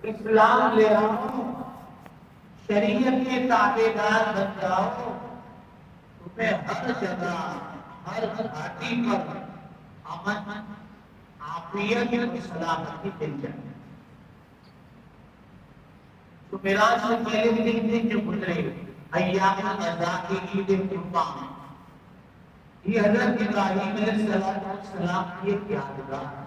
اسلام لے آؤ، شریعت کے تابع دار بن جاؤ، تمہیں ہر جگہ ہر گھاٹی پر امن، عافیت اور سلامتی مل جائے۔ تو میراج سے پہلے دن جو گزرے ایام ادا کی عید قربان، یہ حضرت ابراہیم علیہ السلام کی ایک یادگار ہے۔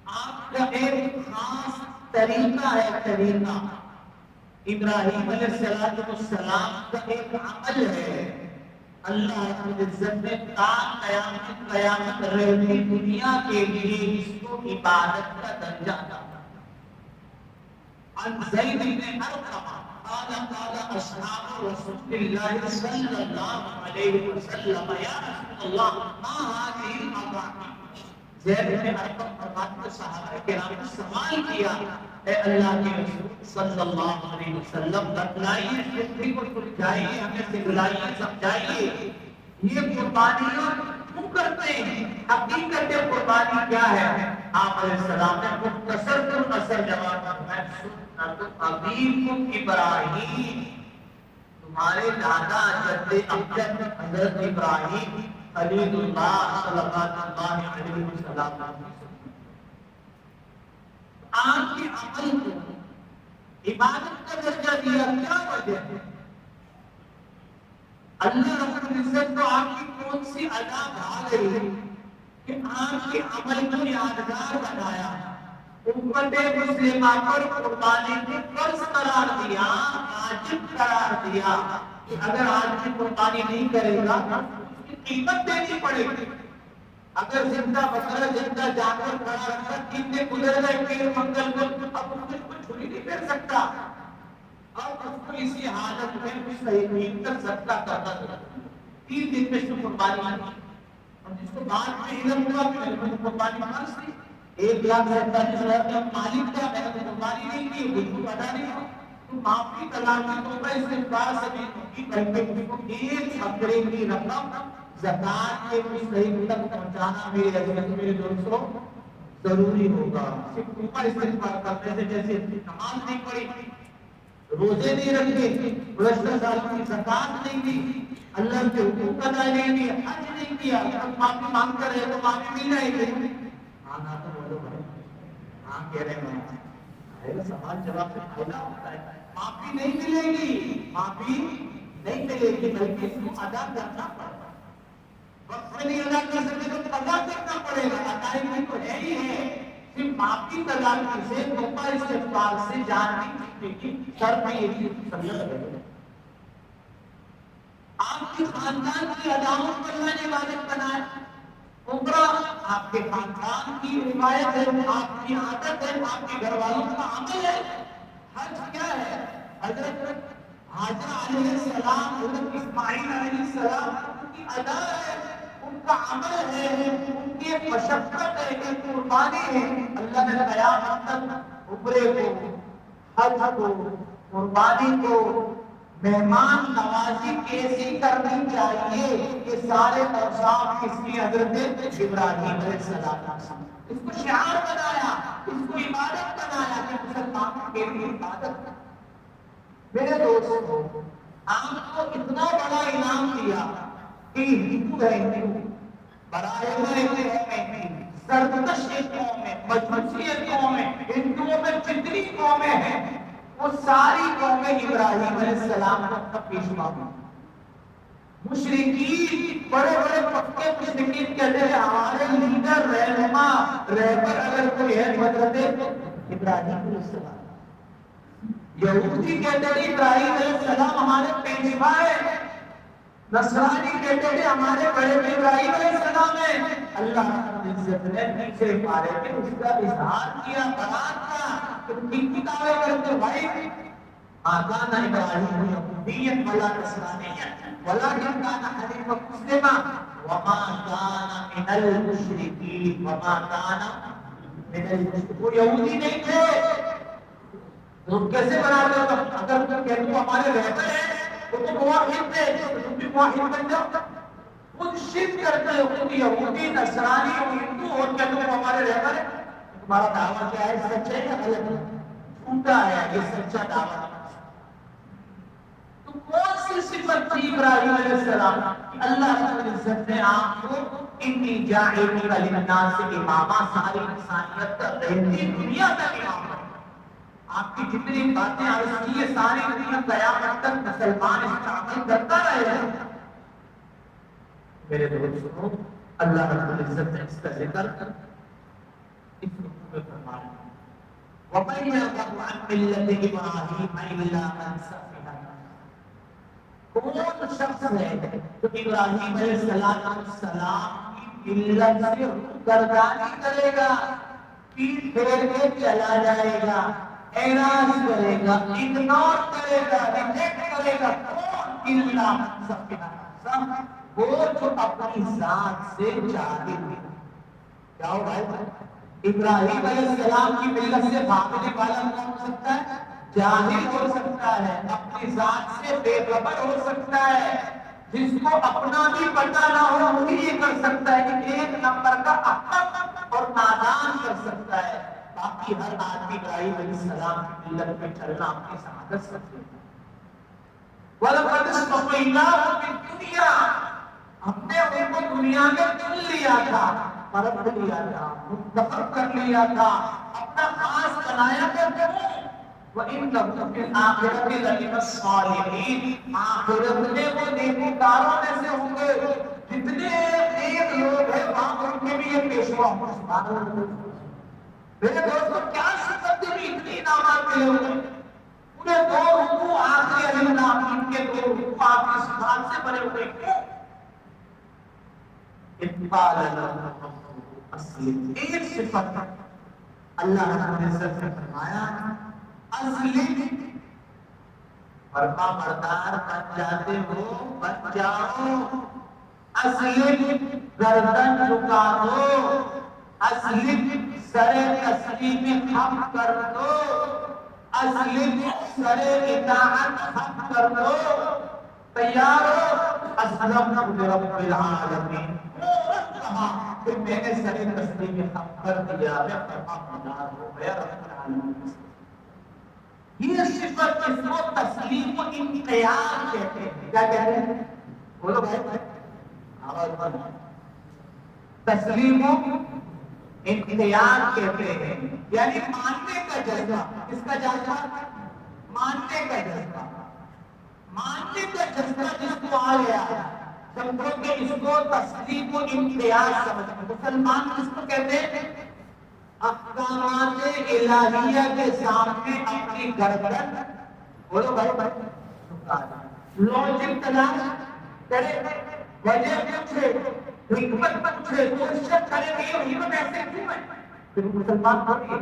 آپ کا ایک خاص طریقہ ہے، طریقہ ابراہیم علیہ السلام کا ایک عمل ہے، اللہ رب العزت نے قیامت رہتی دنیا کے لیے اس کو عبادت کا درجہ دیا۔ عن زید بن ارقم قال اصحاب رسول اللہ صلی اللہ علیہ وسلم یا رسول اللہ ما هذه الاضاحی۔ زید بن ارقم فرماتے ہیں صحابہ کرام نے سوال کیا، اے اللہ کے رسول صلی اللہ علیہ وسلم بتلائیے، فکر کو سمجھائیے، ہمیں سکھلائیے، سمجھائیے یہ قربانیاں کیوں کرتے ہیں، حقیقت قربانی کیا ہے؟ آپ علیہ السلام نے مختصر جواب فرمایا، سنت ابیکم ابراہیم، تمہارے دادا جد امجد حضرت ابراہیم خلیل اللہ صلی اللہ علیہ وسلم، آپ کے عمل کو عبادت کا درجہ دیا، کیا وجہ ہے؟ اللہ رب العزت کو آپ کی کون سی ادا بھا گئی کہ آپ کے عمل کو یادگار بنایا، امت مسلمہ پر قربانی کو فرض قرار دیا، واجب قرار دیا کہ اگر آج کی قربانی نہیں کرے گا اس کی قیمت دینی پڑے گی۔ اگر زندہ بکرا زندہ جانور کھڑا رکھا، 3 دن گزر گئے، پیر منگل کو اب اس کو چھری نہیں پھیر سکتا، اور اس کو اسی حالت میں کچھ صحیح نہیں کر سکتا کرتا تھا، 3 دن میں سے قربانی نہیں۔ اور جس کو بعد میں علم ہوا کہ میں نے قربانی فرض تھی، 1,47,000 کا مالک تھا، میں نے قربانی نہیں کی، بالکل ادا نہیں ہوا، تو معافی طلاق کی توبہ استغفار سے بھی کی، بلکہ اس کو 1 بکرے کی رقم زکات کے مستحق تک پہنچانا میرے عزیز میرے دوستوں ضروری ہوگا۔ صرف توبہ استغفار کرنے سے جیسے نماز نہیں پڑھی، روزے نہیں رکھے، گزشتہ سال کی زکات نہیں دی، اللہ کے حقوق ادا نہیں کیا، حج نہیں کیا، اب معافی مانگ کر رہے تو معافی مل جائے گی۔ ہاں نہ تو بولو بھائی، ہاں کہہ رہے ہیں، سوال جواب سے فائدہ ہوتا ہے۔ معافی نہیں ملے گی، معافی نہیں ملے گی، بلکہ اس کو ادا کرنا پڑے گا۔ وقت میں نہیں ادا کر سکے تو ادا کرنا پڑے گا، ادائیگی تو ہے ہی ہے، صرف معافی طلاقی سے توبہ استغفار سے جان نہیں سکتے کی شرط میں یہ چیز سمجھ لگے۔ آپ کے خاندان کی اداؤں کو اللہ نے عبادت بنایا، عمرہ آپ کے خاندان کی روایت ہے، آپ کی عادت ہے، آپ کے گھر والوں کا عمل ہے۔ حج کیا ہے؟ حضرت حاجرہ علیہ السلام، حضرت اسماعیل علیہ السلام کی ادا ہے، ان کا عمل ہے، ان کی ایک مشقت ہے، ایک قربانی ہے۔ اللہ نے قیامت تک عمرے کو، حج کو، قربانی کو مہمان نوازی کیسی کرنی چاہیے، یہ سارے اوصاف کس کی؟ حضرت ابراہیم علیہ السلام۔ اس کو شعار بنایا، اس کو عبادت بنایا کہ مسلمانوں کے لیے عبادت۔ میرے دوستوں، آپ کو اتنا بڑا انعام دیا کہ ہندو ہے، ہندو برائے زردشت قوم ہے، مجوسی قوم ہے، ہندوؤں میں جتنی قومیں ہیں وہ ساری قومیں ابراہیم علیہ السلام کا پیشوا ہوئی۔ مشرکین، بڑے بڑے پکے مشرکین کہتے ہیں ہمارے لیڈر، رہنما، رہبر اگر کوئی ہے حضرت ابراہیم علیہ السلام۔ یہودی کہتے ہیں ابراہیم علیہ السلام ہمارے پیشوا ہے، نصرانی کہتے ہیں ہمارے بڑے ابراہیم علیہ السلام ہیں۔ اللہ رب العزت نے نیچے پارے کے اس کا اظہار کیا، بیان کیا کہ تم کی دعوے کرتے بھائی، آقانا ابراہیم یہودیت ولا نصرانیت ولکن کان حنیفا مسلما وما کان من المشرکین، وما کان من المشرکین، وہ یہودی نہیں تھے۔ تم کیسے بناتے ہو؟ اگر تم کہتے ہو ہمارے رہبر ہیں وہ تو موحد تھے، تم بھی موحد بن جاؤ۔ خود شرک کرتے ہو، خود یہودی، نصرانی اور ہندو، اور کہتے ہو ہمارے رہبر ہیں۔ تمہارا دعویٰ کیا ہے؟ سچ ہے یا غلط ہے؟ جھوٹا ہے، یہ سچا دعویٰ ہے۔ تو کون سی صفت تھی ابراہیم علیہ السلام کہ اللہ رب العزت نے آپ کو انی جاعلک للناس اماما، ساری انسانیت کا رہتی دنیا کا امام ہے۔ آپ کی جتنی باتیں عرض کی ہے ساری دنیا قیامت تک مسلمان اس کا عمل کرتا رہے گا۔ میرے دوست سنو، اللہ رب العزت نے اس کا ذکر اس رکوع میں فرمایا وَمَن يَرْغَبُ عَن مِّلَّةِ إِبْرَاهِيمَ إِلَّا مَن سَفِهَ نَفْسَهُ۔ کون شخص ہے جو ابراہیم علیہ السلام کی ملت سے گردانی کرے گا، پیٹ پھیر کے چلا جائے گا، اعراض کرے گا، اگنور کرے گا، ریجیکٹ کرے گا؟ کون؟ الا من سفیہ نفسہ، وہ جو اپنی ذات سے جاہل ہے۔ کیا ہو بھائی؟ ابراہیم علیہ السلام کی ملت سے بھاگنے والا کون ہو سکتا ہے؟ جاہل ہو سکتا ہے، اپنی ذات سے بے خبر ہو سکتا ہے، جس کو اپنا بھی پتہ نہ ہو وہی یہ کر سکتا ہے کہ ایک نمبر کا احمق اور نادان کر سکتا ہے۔ باقی ہر آدمی ابراہیم علیہ السلام کی ملت میں چلنا اپنی سعادت سمجھے گا۔ وَلَقَدِ اصْطَفَيْنَاهُ فِي الدُّنْيَا، ہم نے ان کو دنیا میں چن لیا تھا، پرکھ لیا تھا، منتخب کر لیا تھا، اپنا خاص بنایا تھا۔ وَإِنَّهُ فِي الْآخِرَةِ لَمِنَ الصَّالِحِينَ، آخرت میں وہ نیکوکاروں میں سے ہوں گے۔ جتنے نیک لوگ ہیں وہاں ان کے بھی یہ پیشوا ہوں۔ سبحان اللہ۔ میرے دوستوں، کیا صفت بھی اتنی انعامات ملے ہوئے، پورے 2 رکوع آخری علی نام کے 2 رکوع آخری صفات سے بنے ہوئے کیوں؟ اقبال ایک صفت اللہ رب العزت نے فرمایا اسلم، فرما بردار بن جاتے ہو بن جاؤ، اسلم گردن جھکا دو، اسلم سر تسلیم خم کر دو، اسلم سر اطاعت خم کر دو، تیار ہو؟ اسلمت لرب العالمین، پھر میں نے سر تسلیم خم کر دیا، میں فرما بردار ہو گیا رب العالمین۔ یہ صفت اس کو تسلیم و انقیاد کہتے ہیں۔ کیا کہتے ہیں؟ بولو بھائی، آواز بڑھا۔ تسلیم و انقیاد کہتے ہیں، یعنی ماننے کا جذبہ۔ کس کا جذبہ؟ ماننے کا جذبہ۔ ماننے کا جذبہ جس کو آ گیا سمجھو کہ اس کو تسلیم و انقیاد سمجھو۔ مسلمان کس کو کہتے ہیں؟ احکامات الہیہ کے سامنے اپنی گردن، بولو بھائی بھائی، لوجک تلاش کرے، وجہ پوچھے، حکمت پوچھے، کوشش کرے کہ یہ حکمت ایسے کیوں ہے؟ پھر مسلمان ہوگی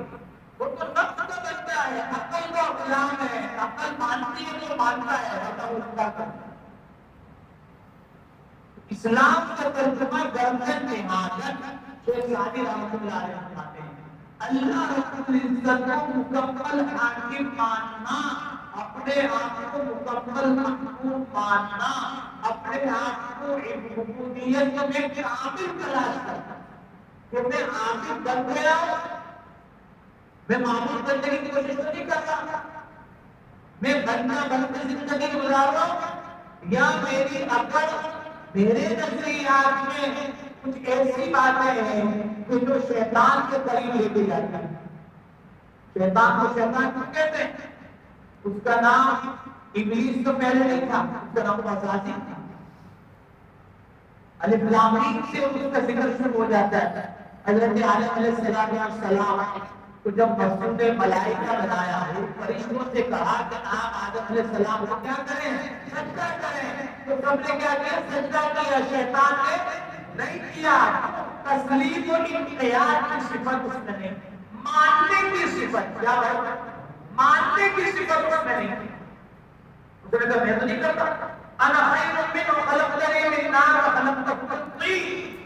وہ تو نفس کا بنتا ہے، عقل کا غلام ہے، عقل مانتی ہے تو مانتا ہے۔ اسلام کا ترجمہ گردن نہادن، شیخ سعدی رحمۃ اللہ علیہ فرماتے ہیں اللہ رب العزت کو مکمل حاکم ماننا، اپنے آپ کو مکمل محکوم ماننا، اپنے آپ کو عبودیت میں کامل تلاش کرنا کہ میں عابد بن گیا، میں معبود بننے کی کوشش نہیں کر رہا، میں بننا بن کے زندگی گزار رہا ہوں، یا میری عقل میرے نظریات میں کچھ ایسی باتیں ہیں کہ جو شیطان کے قریب لے کے جاتی ہیں۔ شیطان کو شیطان کیوں کہتے ہیں؟ اس کا نام ابلیس تو پہلے نہیں تھا، اس کا نام وسواسی تھا۔ الف لام میم سے اس کا ذکر شروع ہو جاتا ہے۔ حضرت آدم علیہ السلام کو جب مسجد ملائکہ بنایا ہے، فرشتوں سے کہا کہ آپ آدم علیہ السلام کو کیا کریں؟ سجدہ کریں۔ تو سب نے کیا کیا؟ سجدہ کیا۔ شیطان نے نہیں کیا۔ تسلیم و انقیاد کی صفت اس میں نہیں، ماننے کی صفت۔ کیا ہے؟ ماننے کی صفت اس میں نہیں۔ اس نے کہا میں تو نہیں کرتا، انا خیر منہ خلقتنی من نار وخلقتہ من طین،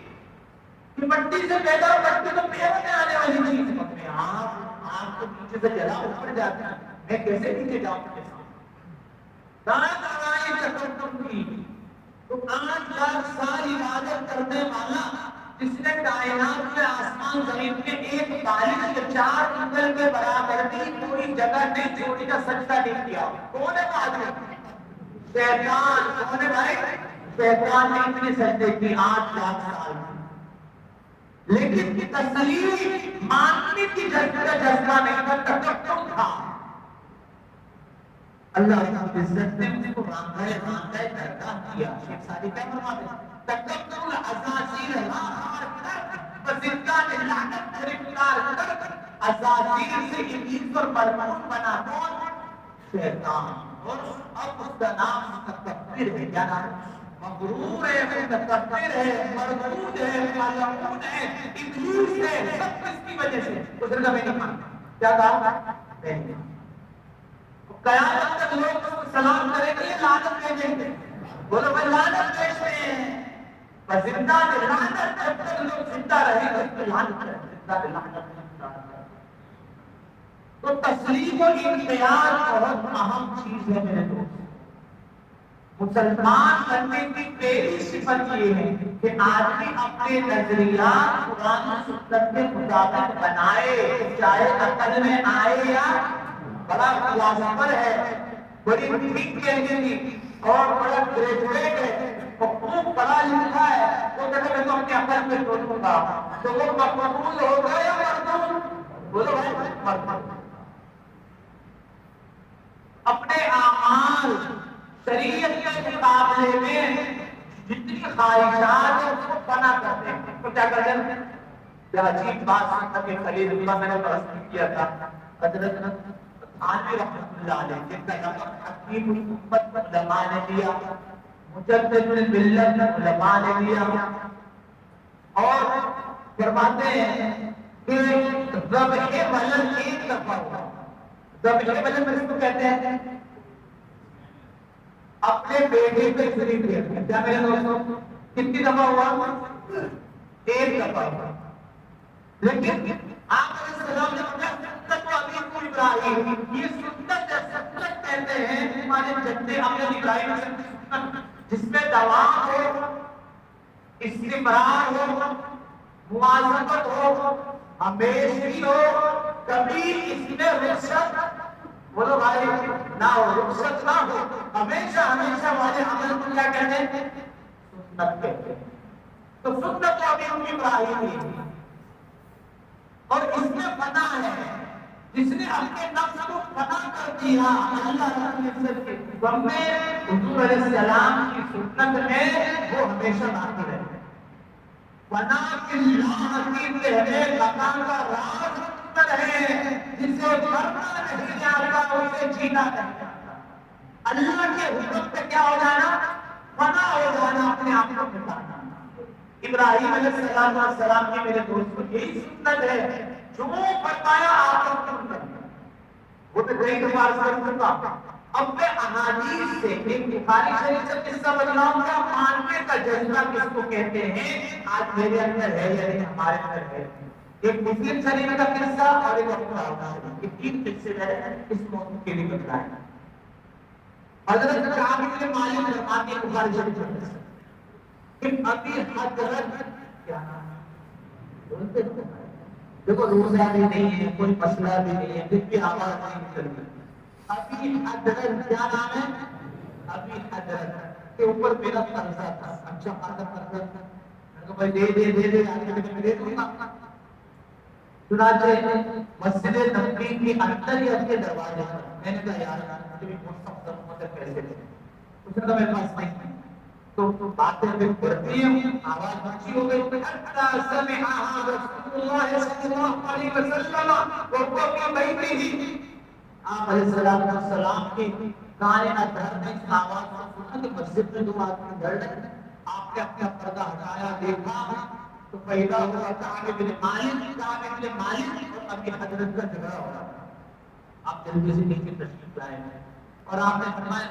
کہ مٹی سے پیدا ہو، مٹی تو پیڑ میں آنے والی چیز ہے۔ آپ تو نیچے سے جلا اوپر جاتا ہے، میں کیسے نیچے جاؤں کے ساتھ؟ تو 8,00,000 سال عبادت کرنے والا جس نے کائنات میں آسمان زمین کے ایک بالغ کے 4 انگل کے برابر بھی کوئی جگہ نہیں چھوڑی کا سجدہ نہیں کیا. کون ہے وہ آدمی؟ شیطان. کون ہے بھائی؟ شیطان نے اتنے سجدے کی 8 لاکھ سال. لیکن تسلیم ماننے کی جذبہ نہیں تھا، تکبر تھا. اللہ کی عزت نے مجھ کو راندہ درگاہ کیا. شیخ سادی کیا فرماتے ہیں؟ تکبر العزازیل لا خار بزندان لعنت گرفتار کر عزازیل سے ابلیس پر مرمون بنا. کون؟ شیطان. اور اب اس کا نام متکبر ہے. کیا نام؟ مغرور ہے، متکبر ہے، مرمون ہے، ملعون ہے، ابلیس ہے. سب کس کی وجہ سے؟ اس نے کہا میں نہیں مانتا. کیا کہا؟ نہیں. قیامت تک لوگ اس کو سلام کریں گے، لعنت بھیجیں گے. بولو بھائی لعنت بھیجتے ہیں. بس زندہ لعنت جب تک لوگ زندہ رہیں گے تو لعنت ہے. زندہ لعنت. تو تسلیم و انقیاد بہت اہم چیز ہے میرے دوست. مسلمان بننے کی پہلی صفت یہ ہے کہ آدمی اپنے نظریات قرآن و سنت کے مطابق بنائے، چاہے عقل میں آئے یا بڑا فلاسفر ہے، بڑی ٹھیک کہنے کی اور بڑا گریجویٹ ہے اور خوب پڑھا لکھا ہے، وہ کہتے میں تو اپنے عقل میں سوچوں گا تو وہ مقبول ہوگا یا مردود؟ بولو بھائی مردود. اپنے اعمال شریعت کے مقابلے میں جتنی خواہشات ہیں اس کو فنا کرتے ہیں. تو کیا کرتے ہیں؟ کیا عجیب بات سنتا کہ خلیل اللہ میں نے پرست کیا تھا حضرت تھانوی رحمۃ اللہ علیہ جن کا لقب حکیم الامت علماء نے دیا، مجدد الملت علماء نے دیا. اور فرماتے ہیں کہ ذبح ولد ایک دفعہ ہوا. ذبح ولد اس کو کہتے ہیں اپنے بیٹے پہ چھری پھیرنا. کیا میرے دوستوں کتنی دفعہ ہوا؟ ایک دفعہ ہوا. لیکن آپ علیہ السلام نے سنت و ابیکم ابراہیم، یہ سنت ہے. سنت کہتے ہیں ہمارے جد ابی ابراہیم کی سنت جس میں دوام ہو، استمرار ہو، مواظبت ہو، ہمیشگی ہو، کبھی اس میں رخصت بولو بھائی نہ ہو، رخصت نہ ہو، ہمیشہ ہمیشہ والے عمل کو کیا کہتے ہیں؟ سنت کہتے ہیں. تو سنت ابھی ابراہیم ہے اور اس میں فنا ہے. جس نے اپنے نفس کو فنا کر دیا اللہ رب العزت کے حکم میں، حضور علیہ السلام کی سنت میں، وہ ہمیشہ باقی رہے. فنا کی لاحقین رہنے لگا کا راز ہے جسے مرنا نہیں آتا اسے جینا نہیں آتا. اللہ کے حکم پہ کیا ہو جانا؟ فنا ہو جانا، اپنے آپ کو مٹانا. ابراہیم علیہ السلام کی میرے دوست کو یہی سنت ہے جو فرمایا آپ کو سنت. وہ تو کئی دفعہ عرض کر چکا. اب میں احادیث سے ایک بخاری شریف سے قصہ بتلاؤں گا. ماننے کا جذبہ کس کو کہتے ہیں آج میرے اندر ہے یا نہیں ہمارے اندر ہے. ایک مسلم شریف کا قصہ اور ایک اپنا شریف. یہ تین قصے ہیں اس موضوع کے لیے بتلائے. حضرت کعب بن مالک فرماتے ہیں بخاری شریف میں کہ ابھی حضرت کیا بولتے ہیں دیکھو روزہ بھی نہیں ہے، کوئی مسئلہ بھی نہیں ہے، پھر بھی آواز نہیں نکلتی. ابھی حضرت کیا نام ہے؟ ابھی حضرت کے اوپر میرا قرضہ تھا. اچھا خاصا قرضہ تھا. میں کہا بھائی دے آگے دے دوں گا. چنانچہ مسجد نبوی کے اندر ہی اپنے دروازے پر میں نے کہا یار مجھے بھی بہت سخت مدد پیسے دے. اس نے کہا میرے پاس نہیں. تو باتیں پھر بڑھتی ہیں، آواز اونچی ہو گئی. حتی سمعها رسول اللہ صلی اللہ علیہ وسلم وهو في بیته. آپ علیہ السلام کی کانے نہ دھر میں اس آواز کو سنا کہ مسجد میں دو آدمی ڈر رہے. آپ نے اپنا پردہ ہٹایا، دیکھا تو پیدا ہوا کعب بن مالک اور ابھی حضرت کا جھگڑا ہو رہا. آپ جلدی سے نیچے تشریف لائے اور آپ نے فرمایا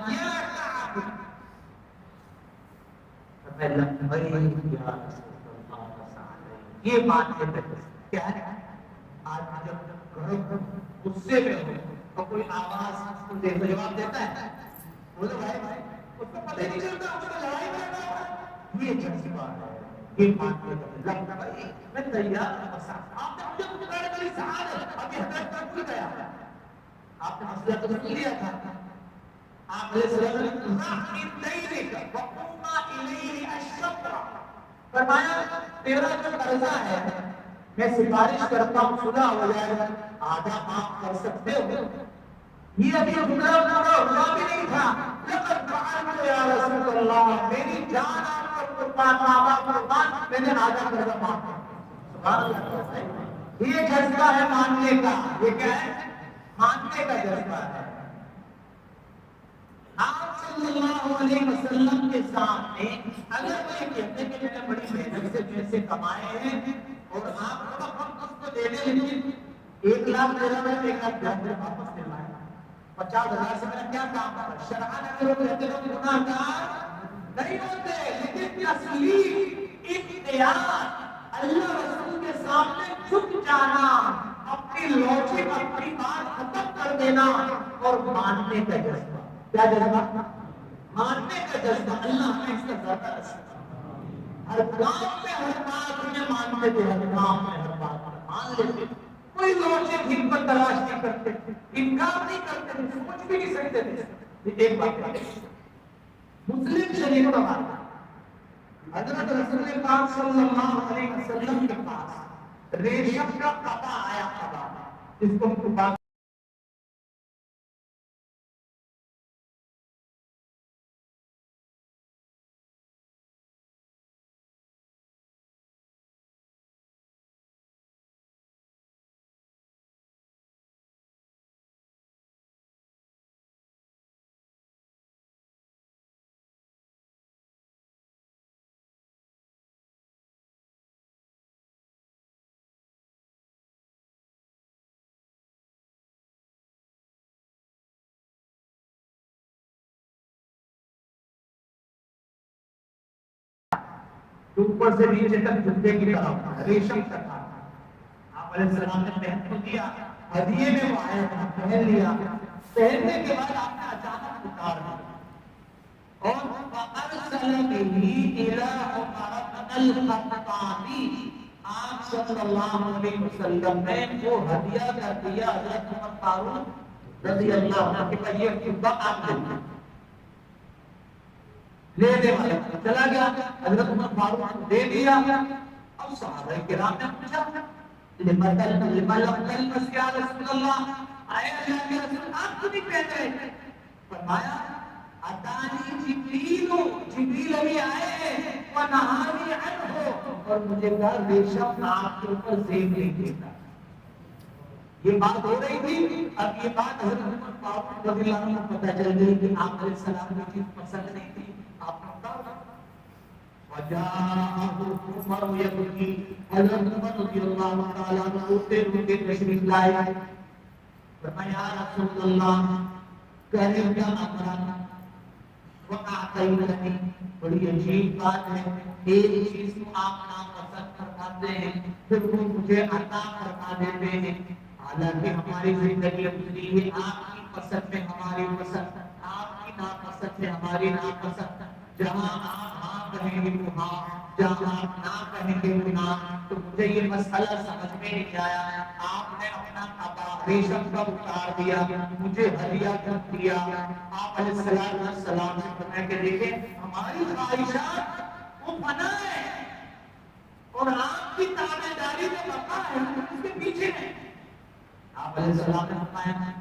یہ بات کیا ہے؟ آج جب غصے میں ہو تو کوئی آواز دے تو جواب دیتا ہے. بولو بھائی اس کو پتہ نہیں چلتا اس کو لڑائی کرنا. یہ جذبہ ہے، یہ بات ہے. میں تیار ہوں. آپ جب کڑی سعادت ابھی حضرت کا بھول گیا آپ نے مسئلہ تو سن لیا تھا آپ علیہ السلام فرمایا تیرا جو قرضہ ہے میں سفارش کرتا ہوں صلح ہو جائے آدھا معاف کر سکتے ہو یہ ابھی پورا ہوا بھی نہیں تھا لقد فعلت یا رسول اللہ میری جان آپ پر قربان ماں باپ قربان میں نے آدھا قرضہ معاف کر سبحان اللہ یہ جذبہ ہے ماننے کا یہ کیا ہے ماننے کا جذبہ ہے آپ صلی اللہ علیہ وسلم کے سامنے اگر وہ یہ کہتے ہیں کہ میں نے بڑی محنت سے پیسے کمائے ہیں اور آپ کو وقت اس کو دے دیں لیکن 1 لاکھ دے رہا ہے 1 لاکھ واپس دے رہا ہے 50,000 سے میرا کیا کام ہے شرعاً اگر وہ کہتے ہیں گناہ گار نہیں ہوتے لیکن تسلیم اختیار اللہ رسول کے سامنے جھک جانا اپنی لوچک اپنی بات ختم کر دینا اور ماننے کا جذبہ کیا جذبہ ماننے کا جذبہ اللہ ہمیں اس کا زیادہ رسول ہر کام میں ہر بات میں مانتے تھے ہر کام میں ہر بات میں مان لیتے کوئی لوچک حکمت تلاش نہیں کرتے انکار نہیں کرتے تھے سوچ بھی نہیں سکتے تھے ایک بات مسلم شریف کا بات حضرت رسول پاک صلی اللہ علیہ وسلم کے پاس ریشم کا قبا آیا قبا جس کو بات اوپر سے نیچے تک جوتے کی طرح ریشم تک آپ علیہ السلام نے پہن تو دیا ہدیے میں وہ آیا تھا پہن لیا پہننے کے بعد آپ نے اچانک اتار دیا اور فَأَرْسَلَ بِهِ إِلَىٰ عُمَرَ بْنَ الْخَطَّابِ آپ صلی اللہ علیہ وسلم نے وہ ہدیہ کر دیا حضرت عمر فاروق رضی اللہ عنہ کے یہ قبا آپ نے لے دے والے چلا گیا حضرت عمر فاروق دے دیا اب صحابہ کرام نے پوچھا لما لم تلبس یا رسول اللہ آئے اللہ کے رسول آپ کو نہیں پہن رہے فرمایا اتانی جبریل ابھی آئے ہیں ونہانی عنہ اور مجھے کہا ریشم آپ کے اوپر زیب نہیں دیتا یہ بات ہو رہی تھی اب یہ بات حضرت عمر فاروق رضی اللہ عنہ کو پتہ چل گئی کہ آپ علیہ السلام کی چیز پسند نہیں تھی آپ عمر یبکی حضرت عمر رضی اللہ تعالیٰ عنہ روتے روتے تشریف لائے فرمایا یا رسول اللہ کریم کا امرا وقعتینی بڑی عجیب بات ہے ایک چیز کو آپ ناپسند فرماتے ہیں پھر وہ مجھے عطا فرما دیتے ہیں حالانکہ ہماری زندگی گزری ہے آپ کی پسند میں ہماری پسند آپ کی ناپسند میں ہماری ناپسند جہاں آپ ہاں کہیں گے تو ہاں جہاں آپ نہ کہیں گے تو نہ تو مجھے یہ مسئلہ سمجھ میں نہیں آیا آپ نے اپنا قبا ریشم کا اتار دیا مجھے ہدیہ کر دیا آپ علیہ السلام نے فرمایا کہ دیکھیں ہماری خواہشات وہ فنا ہے اور آپ کی تابعداری میں بقا ہے اس کے پیچھے ہے آپ علیہ السلام نے فرمایا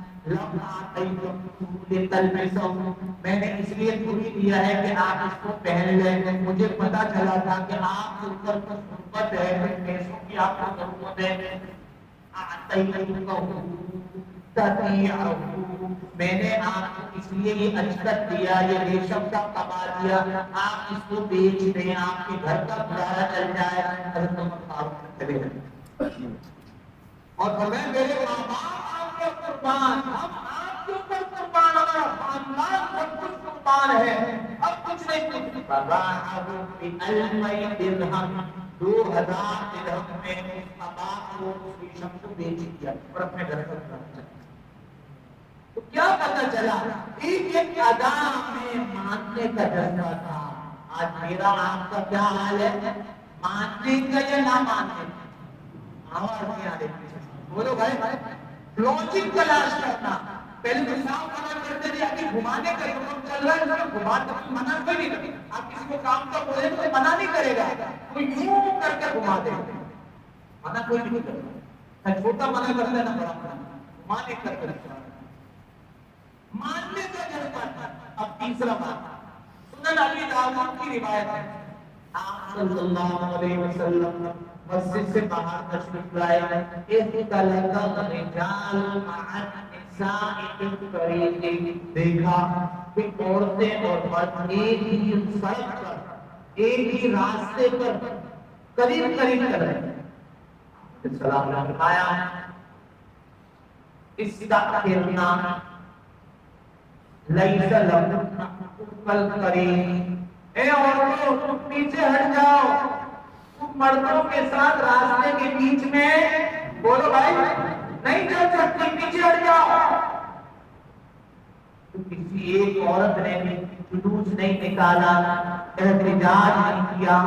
میں نے اس لیے چھوڑی دیا ہے کہ آپ اس کو پہن لیں مجھے پتا چلا تھا کہ آپ کے اوپر کچھ محبت ہے پیسوں کی آپ کو ضرورت ہے میں نے آپ کو اس لیے یہ اجرت دیا یہ ریشم کا قبا دیا آپ اس کو بیچ دیں آپ کے گھر کا گزارا چل جائے حضرت عمر فاروق چلے گئے اور ہمیں میرے ماں باپ آپ کے قربان ہم آپ کے اوپر قربان ہمارا خاندان سب کچھ قربان ہے اب کچھ نہیں کچھ درہم 2000 درہم میں اس قبا کو ریشم کو بیچ دیا اور اپنے گھر کا گزارا تو کیا پتہ چلا ایک ایک ادا میں ماننے کا جذبہ تھا آج میرا آپ کا کیا حال ہے ماننے کا یا نہ ماننے کا آواز نہیں آ رہی، بولو بھائی، لوجک تلاش کرنا. پہلے تو صاف منع کرتے تھے ابھی گھمانے کا حکم چل رہا ہے، اس کو گھما تو منع کوئی نہیں کرے. آپ کسی کو کام کا بولے تو منع نہیں کرے گا، کوئی یوں کر کے گھما دے گا، منع کوئی نہیں کرتا. چھوٹا منع کرتا ہے نا بڑا منع، گھمانے کا طریقہ ماننے کا جذبہ تھا. اب تیسرا بات سنن ابی داؤد کی روایت ہے، آپ صلی اللہ علیہ وسلم مسجد سے باہر تشریف لائے، اختلط الرجال مع النساء فی الطریق، دیکھا کہ عورتیں اور مرد ایک ہی سڑک پر، ایک ہی راستے پر قریب قریب کر رہے ہیں. سلام نے فرمایا استغفرنا لیس لکن کل کریم، اے عورتوں تم پیچھے ہٹ جاؤ، تم مردوں کے ساتھ راستے کے بیچ میں، بولو بھائی، نہیں چل سکتی، پیچھے ہٹ جاؤ. کسی ایک عورت نے بھی جلوس نہیں نکالا، احتجاج نہیں کیا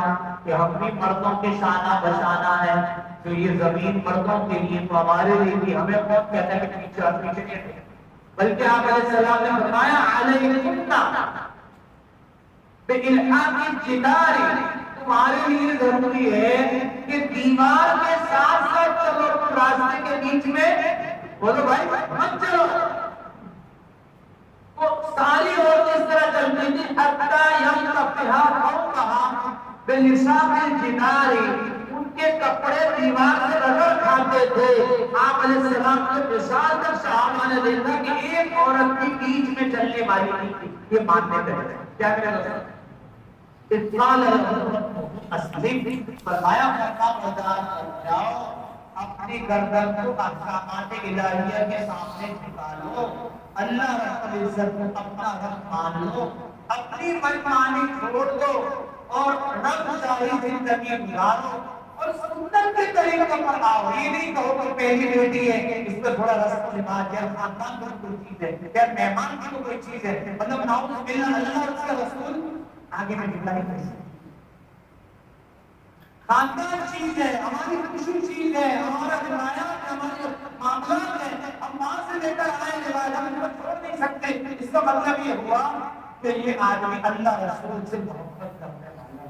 کہ ہم بھی مردوں کے شانہ بشانہ ہے، تو یہ زمین مردوں کے لیے تو ہمارے لیے بھی، ہمیں کون کہتا ہے کہ پیچھے نہیں. بلکہ آپ علیہ السلام نے فرمایا علیکم بِإِلْحَاقِ الْجِدَارِ، تمہارے لیے ضروری ہے کہ دیوار کے ساتھ ساتھ چلو، تم راستے کے بیچ میں، بولو بھائی مت چلو. وہ ساری عورتیں اس طرح چلتی تھی حتی یمتفہا فوقہا بِلِسَاقِ الْجِدَارِ، ان کے کپڑے دیوار سے رگڑ کھاتے تھے. آپ علیہ السلام کے مثال تک صحابہ نے دیکھا کہ ایک عورت بھی بیچ میں چلنے والی نہیں تھی. یہ ماننے کا ہے کیا میرے دوست؟ اطفال اسلم، فرمایا پردہ بردار ہو جاؤ، اپنی گردن کو احکامات الہیہ کے سامنے نکالو، اللہ رب العزت کو اپنا رب مان لو، اپنی منمانی چھوڑ دو اور رب شاہی زندگی گزارو اور سنت کے طریقے پر آؤ. یہ نہیں کہو کہ پہلی بیٹی ہے اس پہ تھوڑا رسم و رواج ہے، خاندان پر کوئی چیز ہے، کیا مہمان کی تو کوئی چیز ہے، مطلب نعوذ باللہ اللہ اور اس کا رسول آگے میں جملہ نہیں کر سکتا. خاندان چیز ہے، ہماری خوشی چیز ہے، ہمارا روایات، ہمارے معاملات ہیں. ہم ماں سے لے کر آئے روایت، ہم ان کو چھوڑ نہیں سکتے. اس کا مطلب یہ ہوا کہ یہ آدمی اللہ رسول سے محبت کرنے والا ہے.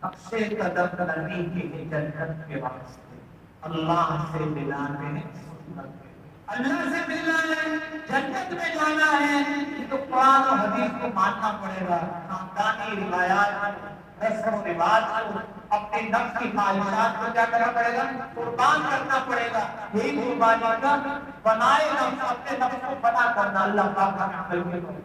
نقشے قدم نبی کی جنت کے واسطے اللہ سے ملانے سنت، اللہ سے ملنا ہے، جنت میں جانا ہے، تو قرآن و حدیث کو ماننا پڑے گا. خاندانی روایات، رسم و رواج کو، اپنے نفس کی خواہشات کو کیا کرنا پڑے گا؟ قربان کرنا پڑے گا. یہی قربانی کا بنائے نفس، اپنے نفس کو بنا کرنا. اللہ پاک ہمیں عمل کرے.